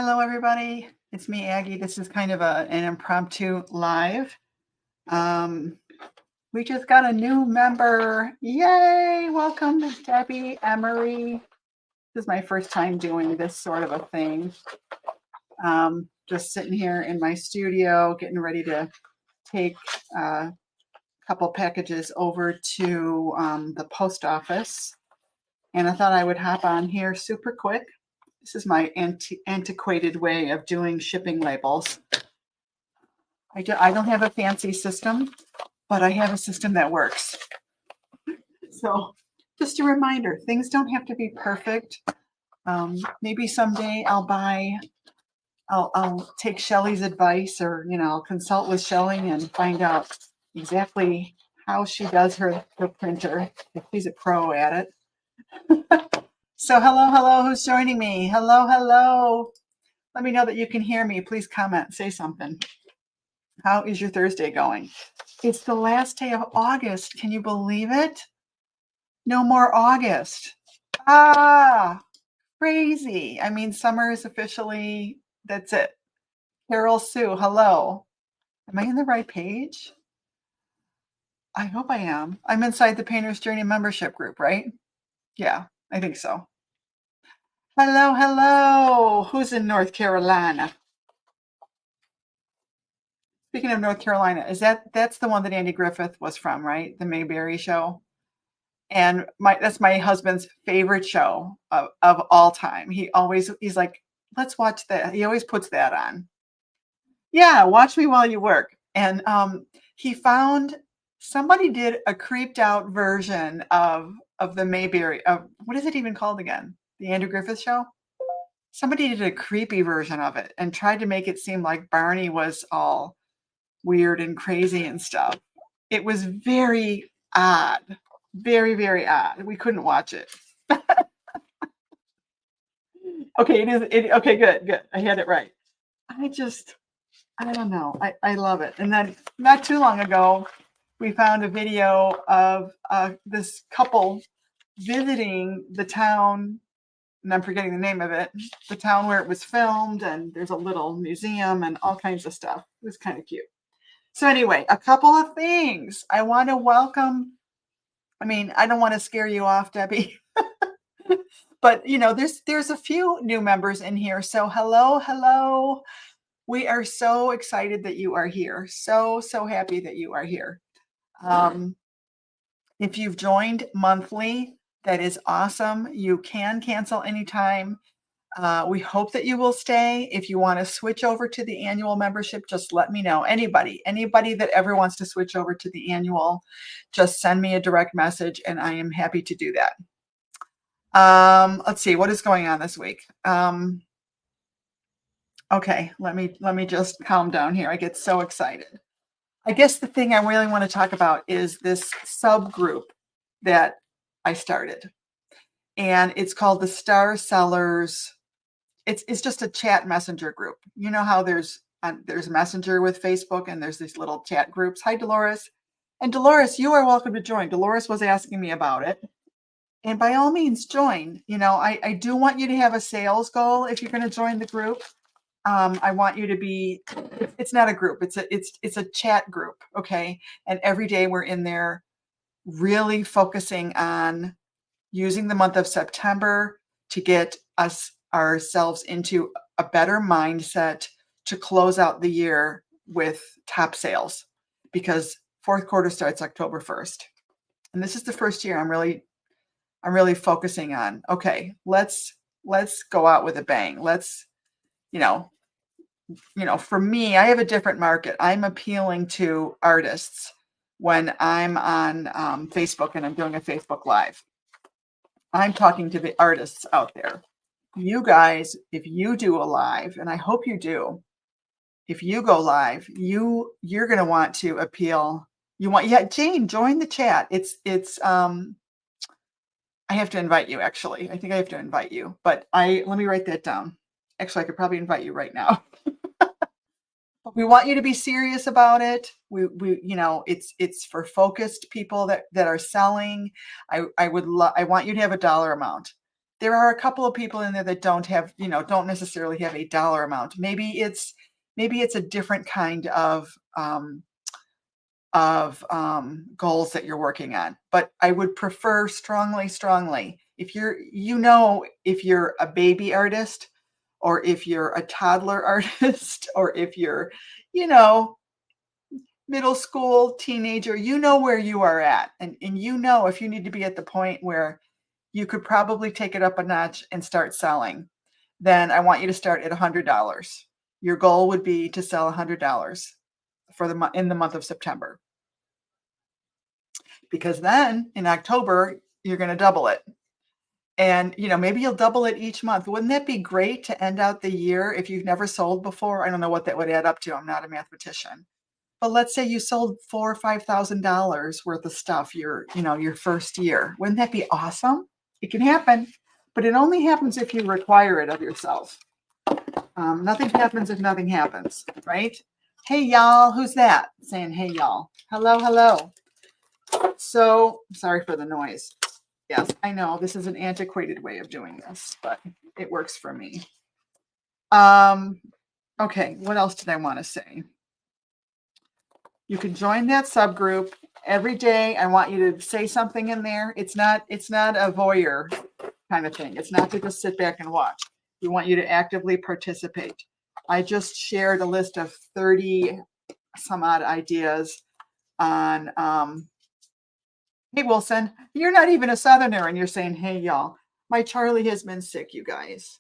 Hello, everybody. It's me, Aggie. This is kind of an impromptu live. Um, we just got a new member. Yay! Welcome, Debbie, Emery. This is my first time doing this sort of a thing. Just sitting here in my studio, getting ready to take a couple packages over to the post office. And I thought I would hop on here super quick. This is my antiquated way of doing shipping labels. I don't have a fancy system, but I have a system that works. So just a reminder, things don't have to be perfect. Maybe someday I'll take Shelley's advice, or, I'll consult with Shelley and find out exactly how she does her printer, if she's a pro at it. So hello, who's joining me? Hello. Let me know that you can hear me. Please comment, say something. How is your Thursday going? It's the last day of August. Can you believe it? No more August. Crazy. I mean, summer is officially, that's it. Carol Sue, hello. Am I in the right page? I hope I am. I'm inside the Painter's Journey membership group, right? Yeah, I think so. Hello. Who's in North Carolina? Speaking of North Carolina, that's the one that Andy Griffith was from, right? The Mayberry show. And that's my husband's favorite show of all time. He's like, let's watch that. He always puts that on. Yeah, watch me while you work. And he found somebody did a creeped out version of the Mayberry, of what is it even called again? The Andrew Griffith show? Somebody did a creepy version of it and tried to make it seem like Barney was all weird and crazy and stuff. It was very odd. Very, very odd. We couldn't watch it. Okay, okay, good. I had it right. I don't know. I love it. And then not too long ago, we found a video of this couple visiting the town, and I'm forgetting the name of it, the town where it was filmed, and there's a little museum and all kinds of stuff. It was kind of cute. So anyway, a couple of things. I want to welcome, I don't want to scare you off, Debbie. But there's a few new members in here. So hello. We are so excited that you are here. So happy that you are here. If you've joined monthly, that is awesome. You can cancel anytime. We hope that you will stay. If you want to switch over to the annual membership, just let me know. Anybody that ever wants to switch over to the annual, just send me a direct message and I am happy to do that. Let's see, what is going on this week? Okay, let me just calm down here. I get so excited. I guess the thing I really want to talk about is this subgroup that I started. And it's called the Star Sellers. It's just a chat messenger group. You know how there's Messenger with Facebook and there's these little chat groups. Hi, Dolores. And Dolores, you are welcome to join. Dolores was asking me about it. And by all means, join. I do want you to have a sales goal if you're going to join the group. I want you to be, it's not a group, it's a chat group, okay? And every day we're in there really focusing on using the month of September to get ourselves into a better mindset to close out the year with top sales, because fourth quarter starts October 1st. And this is the first year I'm really focusing on, okay, let's go out with a bang. Let's, for me, I have a different market. I'm appealing to artists when I'm on Facebook and I'm doing a Facebook Live. I'm talking to the artists out there. You guys, if you do a live, and I hope you do, if you go live, you're going to want to appeal. Jane, join the chat. I have to invite you, actually. I think I have to invite you, but let me write that down. Actually, I could probably invite you right now. We want you to be serious about it. It's for focused people that are selling. I want you to have a dollar amount. There are a couple of people in there that don't have, don't necessarily have a dollar amount. Maybe it's a different kind of goals that you're working on. But I would prefer strongly, if you're a baby artist, or if you're a toddler artist, or if you're, middle school, teenager, where you are at. And if you need to be at the point where you could probably take it up a notch and start selling, then I want you to start at $100. Your goal would be to sell $100 in the month of September. Because then in October, you're going to double it. And, maybe you'll double it each month. Wouldn't that be great to end out the year if you've never sold before? I don't know what that would add up to. I'm not a mathematician. But let's say you sold $4,000 or $5,000 worth of stuff your first year. Wouldn't that be awesome? It can happen, but it only happens if you require it of yourself. Nothing happens if nothing happens, right? Hey, y'all. Who's that? Saying, hey, y'all. Hello, hello. So, sorry for the noise. Yes, I know this is an antiquated way of doing this, but it works for me. Okay, what else did I want to say? You can join that subgroup every day. I want you to say something in there. It's not a voyeur kind of thing. It's not to just sit back and watch. We want you to actively participate. I just shared a list of 30 some odd ideas on, hey, Wilson, you're not even a Southerner and you're saying, hey, y'all, my Charlie has been sick, you guys.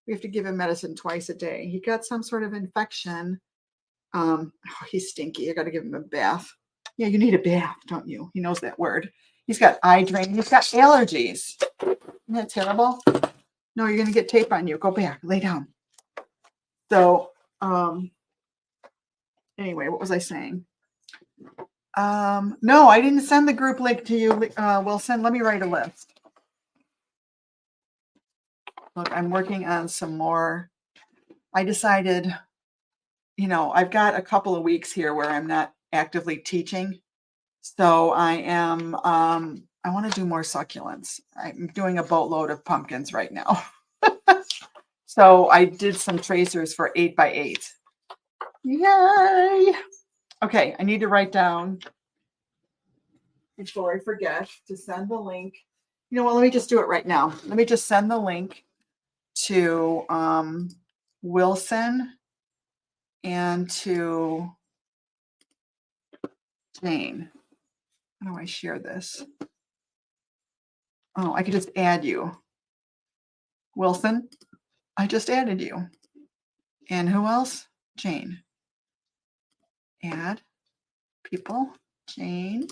We have to give him medicine twice a day. He got some sort of infection. He's stinky. I got to give him a bath. Yeah, you need a bath, don't you? He knows that word. He's got eye drain. He's got allergies. Isn't that terrible? No, you're going to get tape on you. Go back. Lay down. So, anyway, what was I saying? No, I didn't send the group link to you, Wilson. Let me write a list. Look, I'm working on some more. I decided, I've got a couple of weeks here where I'm not actively teaching. So I am, I want to do more succulents. I'm doing a boatload of pumpkins right now. So I did some tracers for 8x8. Yay! Okay, I need to write down, before I forget, to send the link. You know what, let me just do it right now. Let me just send the link to Wilson and to Jane. How do I share this? Oh, I could just add you. Wilson, I just added you. And who else? Jane. Add people. Jane.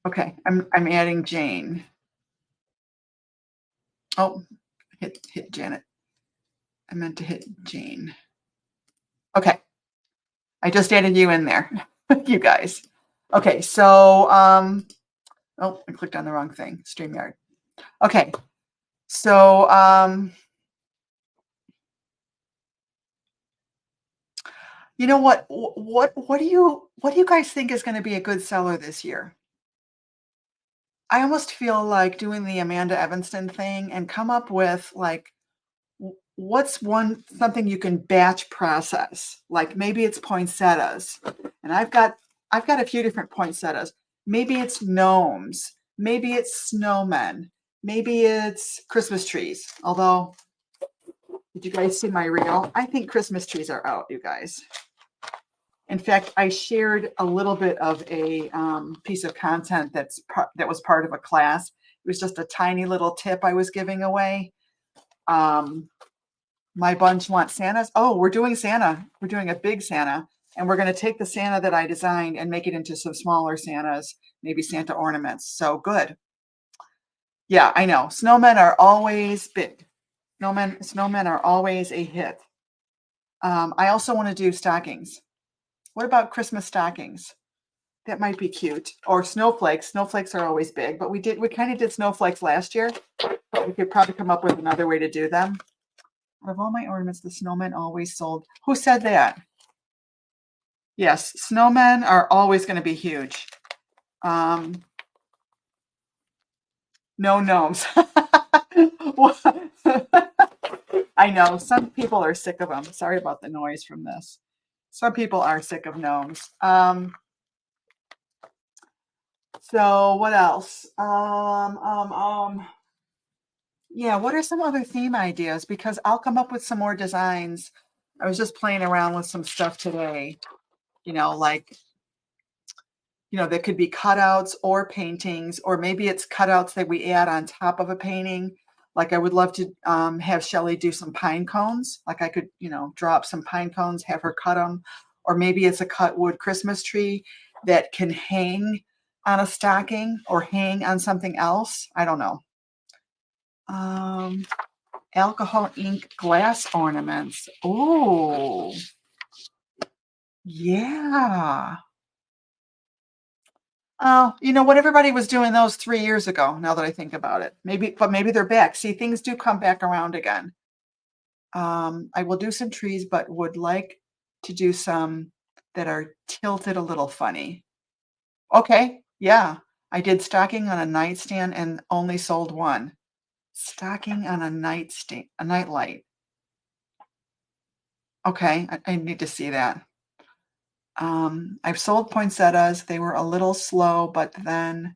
Okay, I'm adding Jane. Oh, hit Janet. I meant to hit Jane. Okay. I just added you in there. You guys. Okay, so oh, I clicked on the wrong thing. StreamYard. Okay. So you know what do you guys think is going to be a good seller this year? I almost feel like doing the Amanda Evanston thing and come up with like what's something you can batch process. Like maybe it's poinsettias. And I've got a few different poinsettias. Maybe it's gnomes, maybe it's snowmen, maybe it's Christmas trees. Although, did you guys see my reel? I think Christmas trees are out, you guys. In fact, I shared a little bit of a piece of content that was part of a class. It was just a tiny little tip I was giving away. My bunch wants Santas. Oh, we're doing Santa. We're doing a big Santa. And we're going to take the Santa that I designed and make it into some smaller Santas, maybe Santa ornaments. So good. Yeah, I know. Snowmen are always big. Snowmen are always a hit. I also want to do stockings. What about Christmas stockings? That might be cute. Or snowflakes. Snowflakes are always big, but we kind of did snowflakes last year. But we could probably come up with another way to do them. Out of all my ornaments, the snowmen always sold. Who said that? Yes, snowmen are always going to be huge. No gnomes. I know some people are sick of them. Sorry about the noise from this. Some people are sick of gnomes. So what else? Yeah, what are some other theme ideas? Because I'll come up with some more designs. I was just playing around with some stuff today, like, that could be cutouts or paintings, or maybe it's cutouts that we add on top of a painting. Like I would love to have Shelly do some pine cones. Like I could, draw up some pine cones, have her cut them. Or maybe it's a cut wood Christmas tree that can hang on a stocking or hang on something else. I don't know. Alcohol ink glass ornaments. Oh, yeah. Oh, what everybody was doing those 3 years ago, now that I think about it. Maybe they're back. See, things do come back around again. I will do some trees, but would like to do some that are tilted a little funny. Okay, yeah. I did stocking on a nightstand and only sold one. Stocking on a nightstand, a nightlight. Okay, I need to see that. I've sold poinsettias. They were a little slow, but then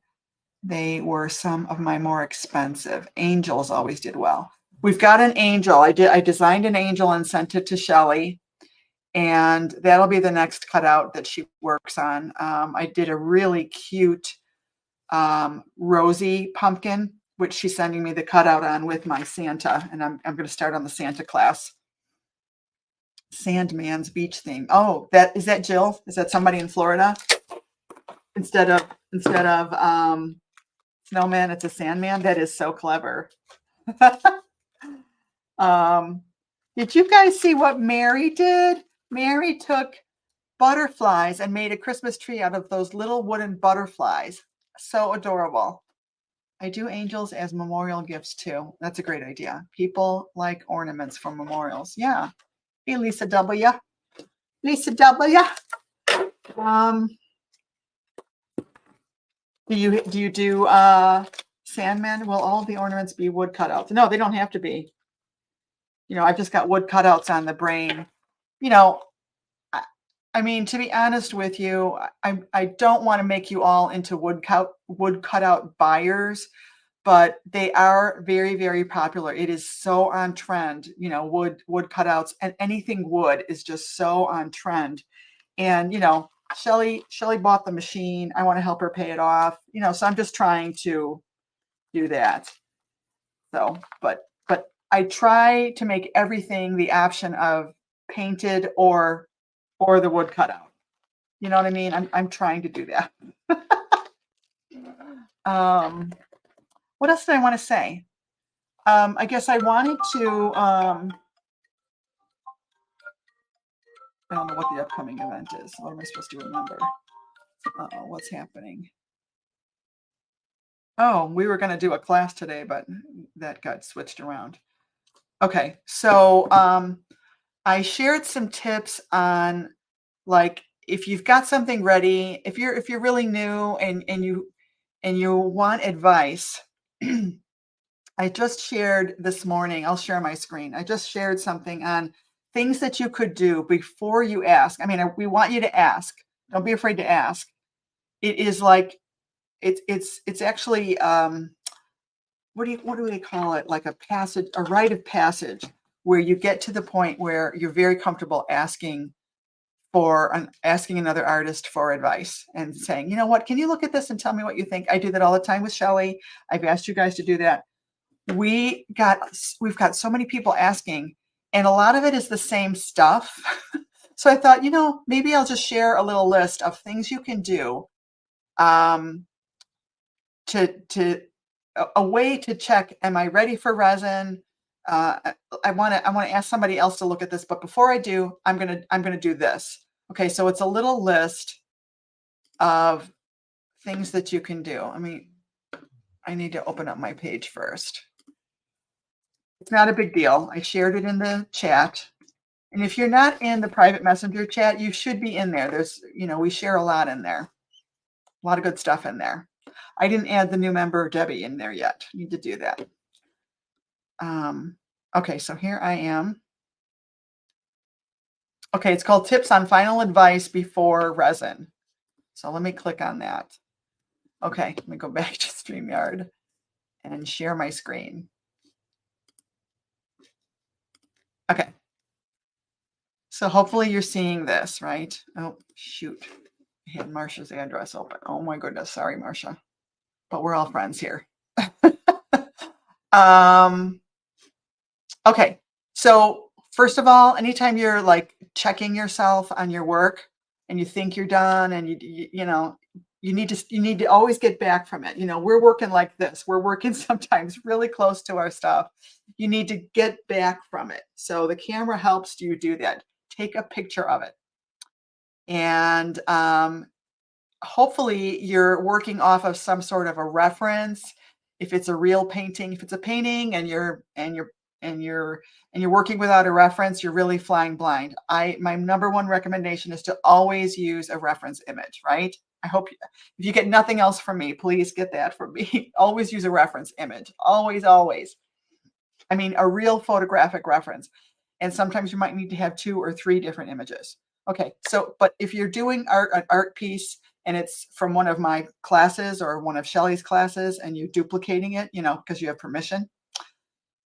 they were some of my more expensive. Angels always did well. We've got an angel. I designed an angel and sent it to Shelly, and that'll be the next cutout that she works on. I did a really cute rosy pumpkin, which she's sending me the cutout on with my Santa, and I'm going to start on the Santa class. Sandman's beach theme. Oh, is that Jill? Is that somebody in Florida? Instead of snowman, it's a sandman. That is so clever. Did you guys see what Mary did? Mary took butterflies and made a Christmas tree out of those little wooden butterflies. So adorable. I do angels as memorial gifts too. That's a great idea. People like ornaments for memorials. Yeah. Hey, Lisa W. Lisa W. Do you do Sandman? Will all the ornaments be wood cutouts? No, they don't have to be. I've just got wood cutouts on the brain. I mean, to be honest with you, I don't want to make you all into wood cutout buyers, but they are very, very popular. It is so on trend, wood cutouts, and anything wood is just so on trend. And Shelly bought the machine. I want to help her pay it off. So I'm just trying to do that. So, but I try to make everything the option of painted or the wood cutout. You know what I mean? I'm trying to do that. What else did I want to say? I guess I wanted to. I don't know what the upcoming event is. What am I supposed to remember? What's happening? Oh, we were going to do a class today, but that got switched around. Okay, so I shared some tips on, like, if you've got something ready, if you're really new and you want advice. I just shared this morning. I'll share my screen. I just shared something on things that you could do before you ask. I mean, we want you to ask. Don't be afraid to ask. It is like it's actually what do they call it? Like a rite of passage, where you get to the point where you're very comfortable asking another artist for advice and saying, you know what, can you look at this and tell me what you think? I do that all the time with Shelly. I've asked you guys to do that. We've got so many people asking, and a lot of it is the same stuff. So I thought, maybe I'll just share a little list of things you can do to a way to check, am I ready for resin? I want to ask somebody else to look at this, but before I do, I'm gonna do this. Okay, so it's a little list of things that you can do. I need to open up my page first. It's not a big deal. I shared it in the chat. And if you're not in the private messenger chat, you should be in there. We share a lot in there. A lot of good stuff in there. I didn't add the new member Debbie in there yet. Need to do that. Okay, so here I am. Okay, it's called Tips on Final Advice Before Resin. So let me click on that. Okay, let me go back to StreamYard and share my screen. Okay. So hopefully you're seeing this, right? Oh, shoot. I had Marsha's address open. Oh my goodness. Sorry, Marsha. But we're all friends here. Okay. So first of all, anytime you're like checking yourself on your work and you think you're done and you need to always get back from it. We're working like this. We're working sometimes really close to our stuff. You need to get back from it. So the camera helps you do that. Take a picture of it. And hopefully you're working off of some sort of a reference. If it's a real painting, if it's a painting and you're working without a reference, you're really flying blind. My number one recommendation is to always use a reference image, right? I hope if you get nothing else from me, please get that from me. Always use a reference image. Always, always. I mean, a real photographic reference. And sometimes you might need to have 2 or 3 different images. Okay, so, but if you're doing an art piece and it's from one of my classes or one of Shelley's classes and you're duplicating it, because you have permission,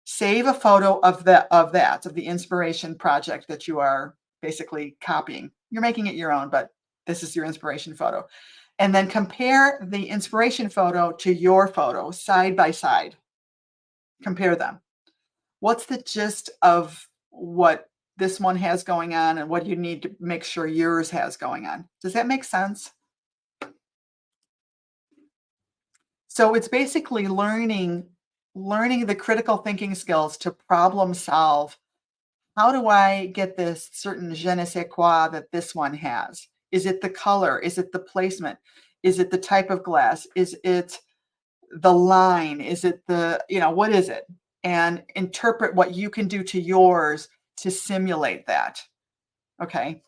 save a photo of the inspiration project that you are basically copying. You're making it your own, but this is your inspiration photo. And then compare the inspiration photo to your photo side by side. Compare them. What's the gist of what this one has going on and what you need to make sure yours has going on? Does that make sense? So it's basically learning the critical thinking skills to problem solve. How do I get this certain je ne sais quoi that this one has? Is it the color? Is it the placement? Is it the type of glass? Is it the line? Is it what is it? And interpret what you can do to yours to simulate that. Okay.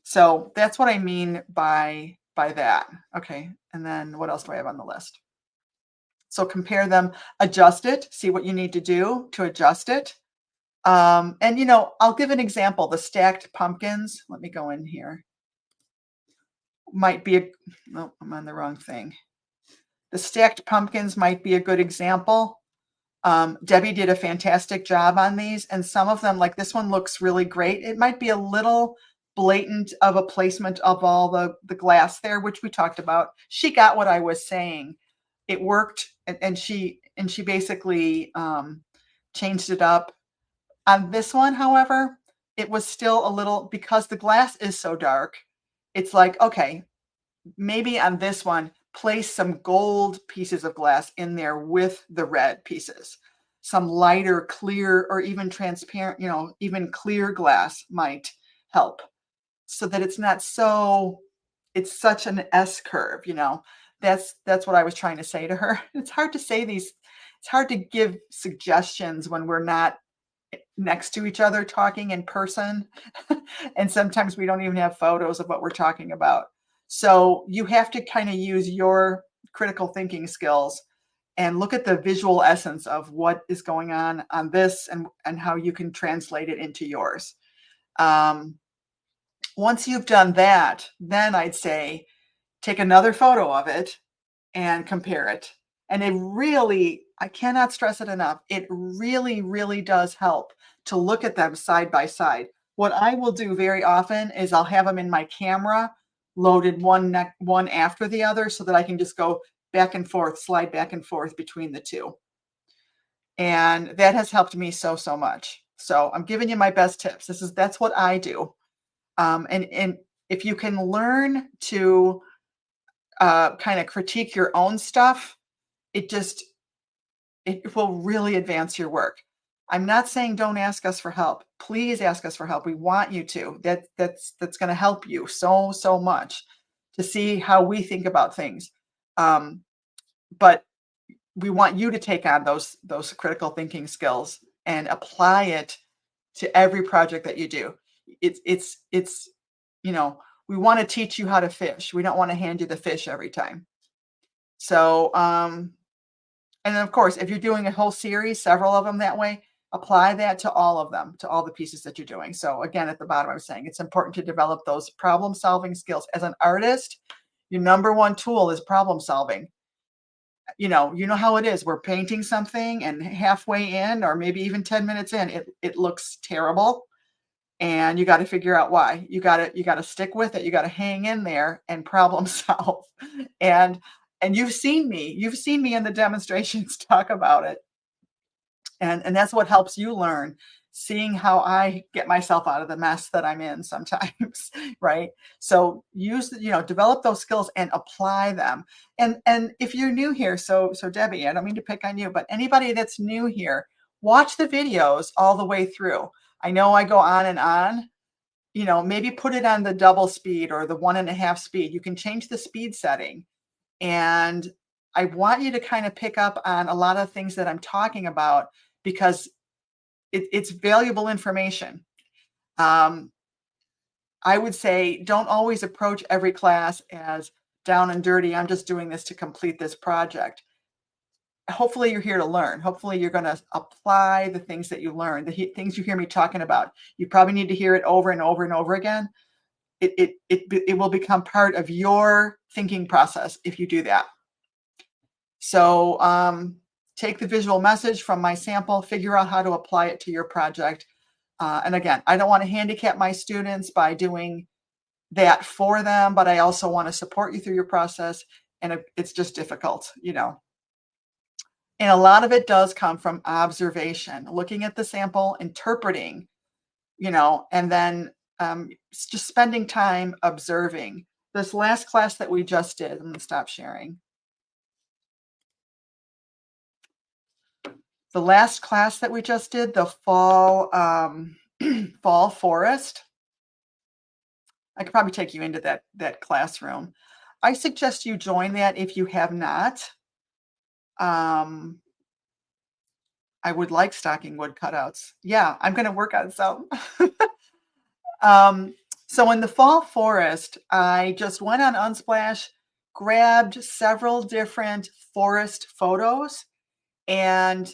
So that's what I mean by that. Okay. And then what else do I have on the list? So compare them, adjust it, see what you need to do to adjust it. And I'll give an example. The stacked pumpkins. Let me go in here. Might be no, I'm on the wrong thing. The stacked pumpkins might be a good example. Debbie did a fantastic job on these, and some of them, like this one, looks really great. It might be a little blatant of a placement of all the glass there, which we talked about. She got what I was saying. It worked, and she basically changed it up. On this one, however, it was still a little, because the glass is so dark, it's like, okay, maybe on this one, place some gold pieces of glass in there with the red pieces. Some lighter, clear, or even transparent, even clear glass might help so that it's not it's such an S curve, That's what I was trying to say to her. It's hard to say it's hard to give suggestions when we're not next to each other talking in person. And sometimes we don't even have photos of what we're talking about. So you have to kind of use your critical thinking skills and look at the visual essence of what is going on this and how you can translate it into yours. Once you've done that, then I'd say take another photo of it and compare it. And it really, I cannot stress it enough, it really, really does help to look at them side by side. What I will do very often is I'll have them in my camera loaded one after the other so that I can just go back and forth, slide back and forth between the two. And that has helped me so much. So I'm giving you my best tips. That's what I do. And if you can learn to kind of critique your own stuff, it will really advance your work. I'm not saying don't ask us for help. Please ask us for help. We want you to. That's going to help you so much to see how we think about things. But we want you to take on those critical thinking skills and apply it to every project that you do. It's we want to teach you how to fish. We don't want to hand you the fish every time. So, and then of course, if you're doing a whole series, several of them that way, apply that to all of them, to all the pieces that you're doing. So again, at the bottom, I was saying it's important to develop those problem solving skills. As an artist, your number one tool is problem solving. You know how it is. We're painting something and halfway in, or maybe even 10 minutes in, it looks terrible. And you got to figure out why. You got to stick with it. You got to hang in there and problem solve. And and you've seen me in the demonstrations talk about it. And that's what helps you learn, seeing how I get myself out of the mess that I'm in sometimes, right? So develop those skills and apply them. And if you're new here, so Debbie, I don't mean to pick on you, but anybody that's new here, watch the videos all the way through. I know I go on and on. Maybe put it on the double speed or the 1.5 speed. You can change the speed setting. And I want you to kind of pick up on a lot of things that I'm talking about, because it's valuable information. I would say don't always approach every class as down and dirty. I'm just doing this to complete this project. Hopefully you're here to learn. Hopefully you're going to apply the things that you learn, things you hear me talking about. You probably need to hear it over and over and over again. It will become part of your thinking process if you do that. So take the visual message from my sample, figure out how to apply it to your project. And again, I don't want to handicap my students by doing that for them, but I also want to support you through your process. And it's just difficult. And a lot of it does come from observation, looking at the sample, interpreting, and then just spending time observing. This last class that we just did, I'm going to stop sharing. The last class that we just did, the fall fall forest. I could probably take you into that classroom. I suggest you join that if you have not. I would like stocking wood cutouts. Yeah, I'm going to work on some. So in the fall forest, I just went on Unsplash, grabbed several different forest photos, and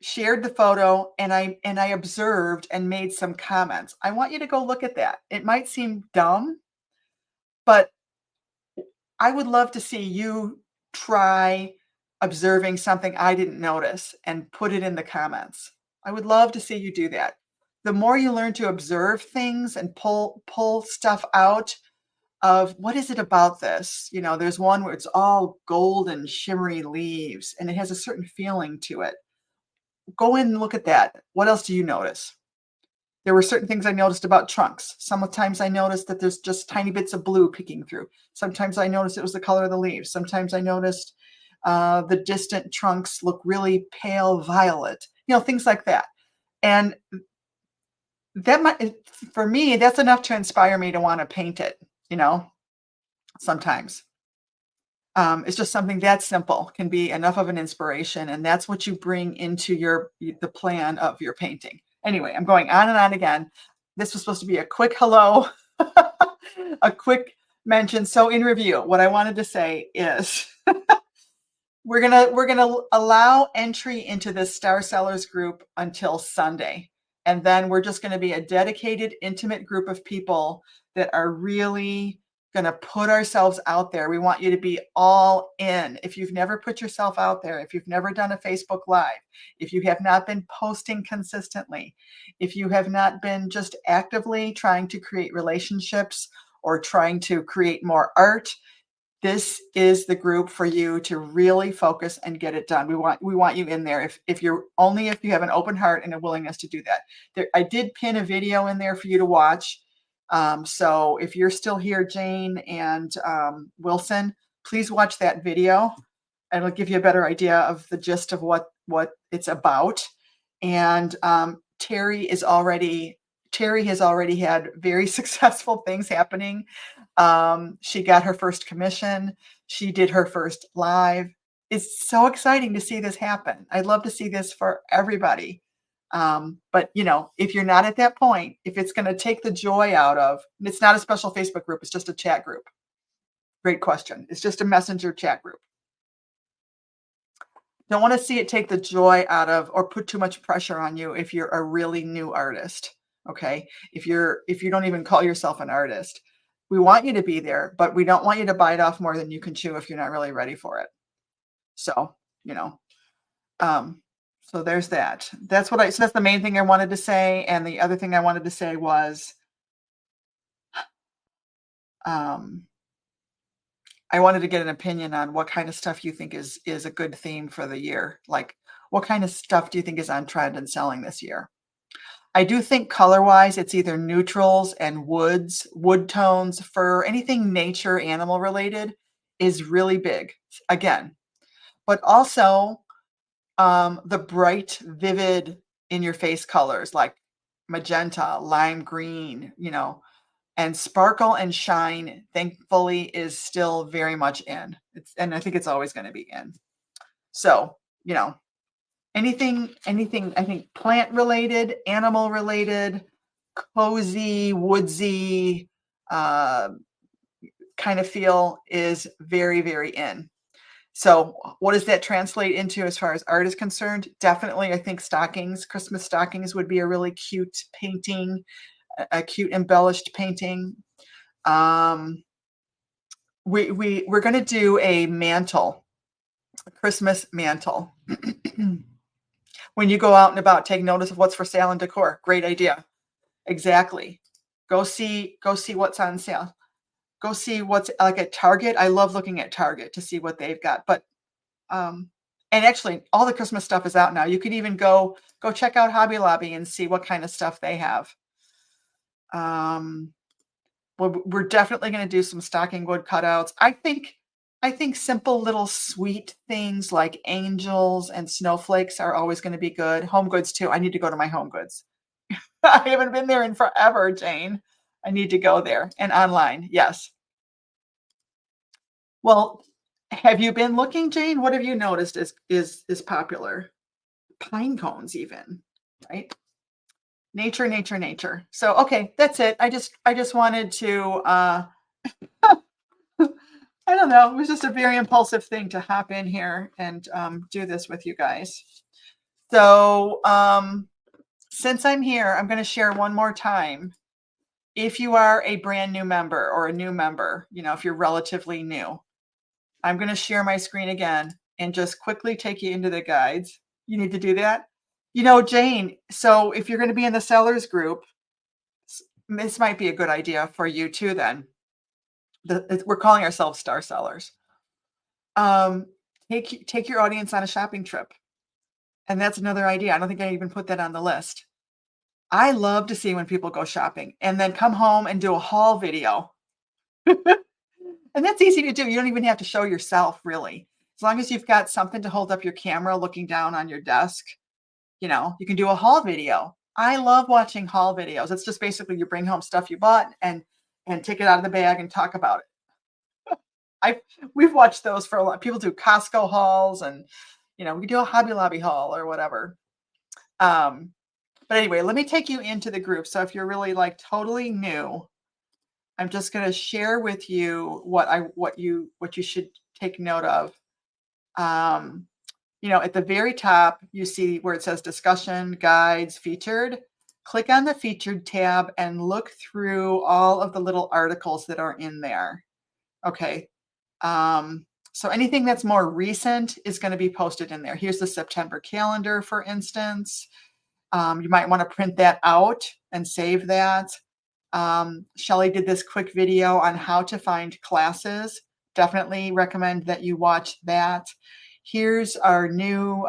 shared the photo, and I observed and made some comments. I want you to go look at that. It might seem dumb, but I would love to see you try observing something I didn't notice and put it in the comments. I would love to see you do that. The more you learn to observe things and pull stuff out of what is it about this? There's one where it's all golden, shimmery leaves, and it has a certain feeling to it. Go in and look at that. What else do you notice? There were certain things I noticed about trunks. Sometimes I noticed that there's just tiny bits of blue peeking through. Sometimes I noticed it was the color of the leaves. Sometimes I noticed the distant trunks look really pale violet. Things like that. And for me, that's enough to inspire me to want to paint it. Sometimes. It's just something that simple can be enough of an inspiration, and that's what you bring into the plan of your painting. Anyway, I'm going on and on again. This was supposed to be a quick hello, a quick mention. So in review, what I wanted to say is we're gonna allow entry into this Star Sellers group until Sunday. And then we're just going to be a dedicated, intimate group of people that are really going to put ourselves out there. We want you to be all in. If you've never put yourself out there, if you've never done a Facebook Live, if you have not been posting consistently, if you have not been just actively trying to create relationships or trying to create more art, this is the group for you to really focus and get it done. We want you in there. If you have an open heart and a willingness to do that. I did pin a video in there for you to watch. So if you're still here, Jane and Wilson, please watch that video, and it'll give you a better idea of the gist of what it's about. And Terry has already had very successful things happening. She got her first commission. She did her first live. It's so exciting to see this happen. I'd love to see this for everybody. But if you're not at that point, if it's going to take the joy out of, it's not a special Facebook group, it's just a chat group. Great question. It's just a messenger chat group. Don't want to see it take the joy out of or put too much pressure on you if you're a really new artist. Okay. If you don't even call yourself an artist, we want you to be there, but we don't want you to bite off more than you can chew if you're not really ready for it. So, you know, so there's that. So that's the main thing I wanted to say. And the other thing I wanted to say was, I wanted to get an opinion on what kind of stuff you think is a good theme for the year. Like, what kind of stuff do you think is on trend and selling this year? I do think color-wise, it's either neutrals and woods, wood tones, fur, anything nature, animal related is really big. Again, but also the bright, vivid in your face colors like magenta, lime green, and sparkle and shine, thankfully, is still very much in. And I think it's always going to be in. So, anything, I think plant related, animal related, cozy, woodsy kind of feel is very, very in. So what does that translate into as far as art is concerned? Definitely, I think stockings, Christmas stockings would be a really cute painting, a cute embellished painting. We're going to do a mantle, a Christmas mantle. When you go out and about, take notice of what's for sale and decor. Great idea. Exactly. Go see what's on sale. Go see what's like at Target. I love looking at Target to see what they've got. But and actually, all the Christmas stuff is out now. You can even go check out Hobby Lobby and see what kind of stuff they have. We're definitely going to do some stocking wood cutouts. I think simple little sweet things like angels and snowflakes are always going to be good. Home goods too. I need to go to my Home Goods. I haven't been there in forever, Jane. I need to go there. And online, yes. Well, have you been looking, Jane? What have you noticed is popular? Pine cones even, right? Nature. So okay, that's it. I just wanted to I don't know. It was just a very impulsive thing to hop in here and do this with you guys. So since I'm here, I'm going to share one more time. If you are a brand new member or a new member, if you're relatively new, I'm going to share my screen again and just quickly take you into the guides. You need to do that. Jane, so if you're going to be in the sellers group, this might be a good idea for you too then. We're calling ourselves Star Sellers. Take your audience on a shopping trip. And that's another idea. I don't think I even put that on the list. I love to see when people go shopping and then come home and do a haul video. And that's easy to do. You don't even have to show yourself, really. As long as you've got something to hold up your camera looking down on your desk, you can do a haul video. I love watching haul videos. It's just basically you bring home stuff you bought and take it out of the bag and talk about it. We've watched those for a lot. People do Costco hauls and, we do a Hobby Lobby haul or whatever. But anyway, let me take you into the group. So if you're really like totally new, I'm just going to share with you what you should take note of. At the very top, you see where it says discussion, guides, featured. Click on the featured tab and look through all of the little articles that are in there. Okay. So anything that's more recent is going to be posted in there. Here's the September calendar, for instance. You might want to print that out and save that. Shelly did this quick video on how to find classes. Definitely recommend that you watch that. Here's our new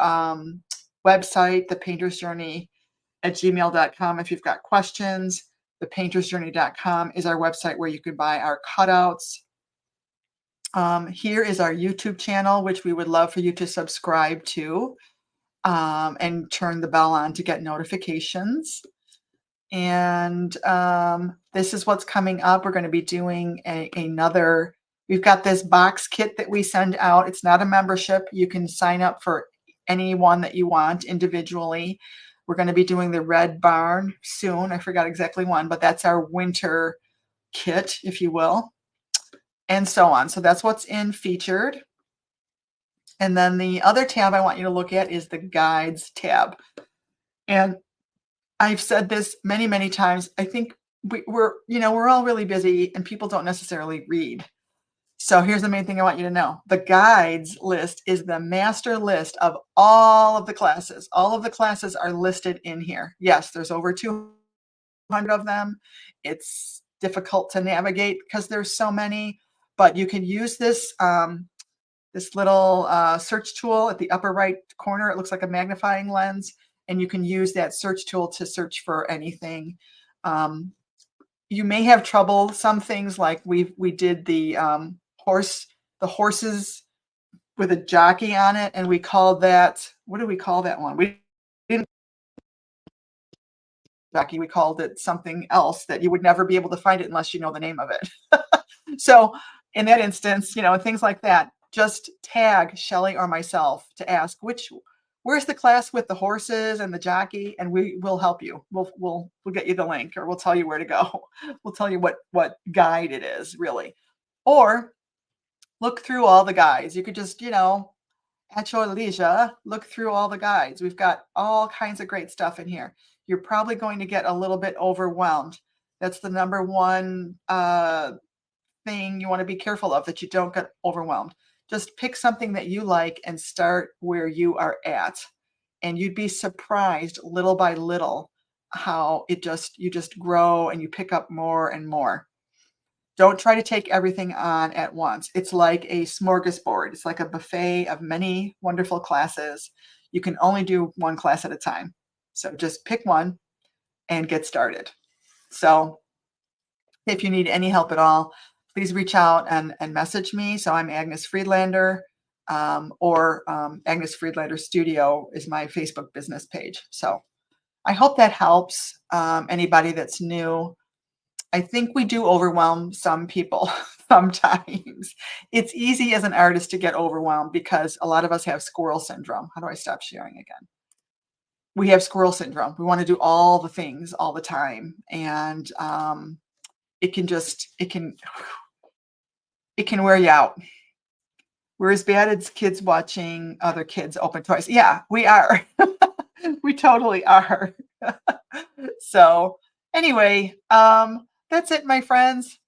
website, thepaintersjourney@gmail.com. If you've got questions, thepaintersjourney.com is our website where you can buy our cutouts. Here is our YouTube channel, which we would love for you to subscribe to and turn the bell on to get notifications. And this is what's coming up. We're going to be doing another. We've got this box kit that we send out. It's not a membership. You can sign up for any one that you want individually. We're going to be doing the Red Barn soon. I forgot exactly when, but that's our winter kit, if you will. and so on. So that's what's in featured. And then the other tab I want you to look at is the guides tab. And I've said this many, many times. I think we're all really busy and people don't necessarily read. So here's the main thing I want you to know. The guides list is the master list of all of the classes. All of the classes are listed in here. Yes, there's over 200 of them. It's difficult to navigate because there's so many, but you can use this little search tool at the upper right corner. It looks like a magnifying lens, and you can use that search tool to search for anything. You may have trouble. Some things like we did the horses with a jockey on it, and we called that, what did we call that one? We didn't jockey, we called it something else that you would never be able to find it unless you know the name of it. So in that instance, things like that, just tag Shelly or myself to ask where's the class with the horses and the jockey, and we will help you. We'll get you the link, or we'll tell you where to go. We'll tell you what guide it is, really. Or look through all the guides. You could just, at your leisure, look through all the guides. We've got all kinds of great stuff in here. You're probably going to get a little bit overwhelmed. That's the number one thing you want to be careful of, that you don't get overwhelmed. Just pick something that you like and start where you are at. And you'd be surprised little by little how you just grow and you pick up more and more. Don't try to take everything on at once. It's like a smorgasbord. It's like a buffet of many wonderful classes. You can only do one class at a time. So just pick one and get started. So if you need any help at all, please reach out and message me. So I'm Agnes Friedlander, or Agnes Friedlander Studio is my Facebook business page. So I hope that helps anybody that's new. I think we do overwhelm some people sometimes. It's easy as an artist to get overwhelmed because a lot of us have squirrel syndrome. How do I stop sharing again? We have squirrel syndrome. We want to do all the things all the time. And it can wear you out. We're as bad as kids watching other kids open toys. Yeah, we are. We totally are. So anyway, that's it, my friends.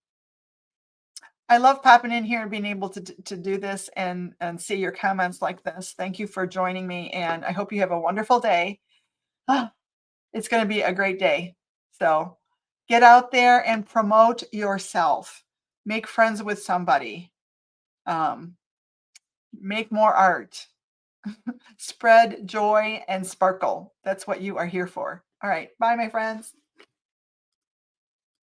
I love popping in here and being able to do this and see your comments like this. Thank you for joining me, and I hope you have a wonderful day. It's going to be a great day. So get out there and promote yourself. Make friends with somebody. Make more art. Spread joy and sparkle. That's what you are here for. All right. Bye, my friends.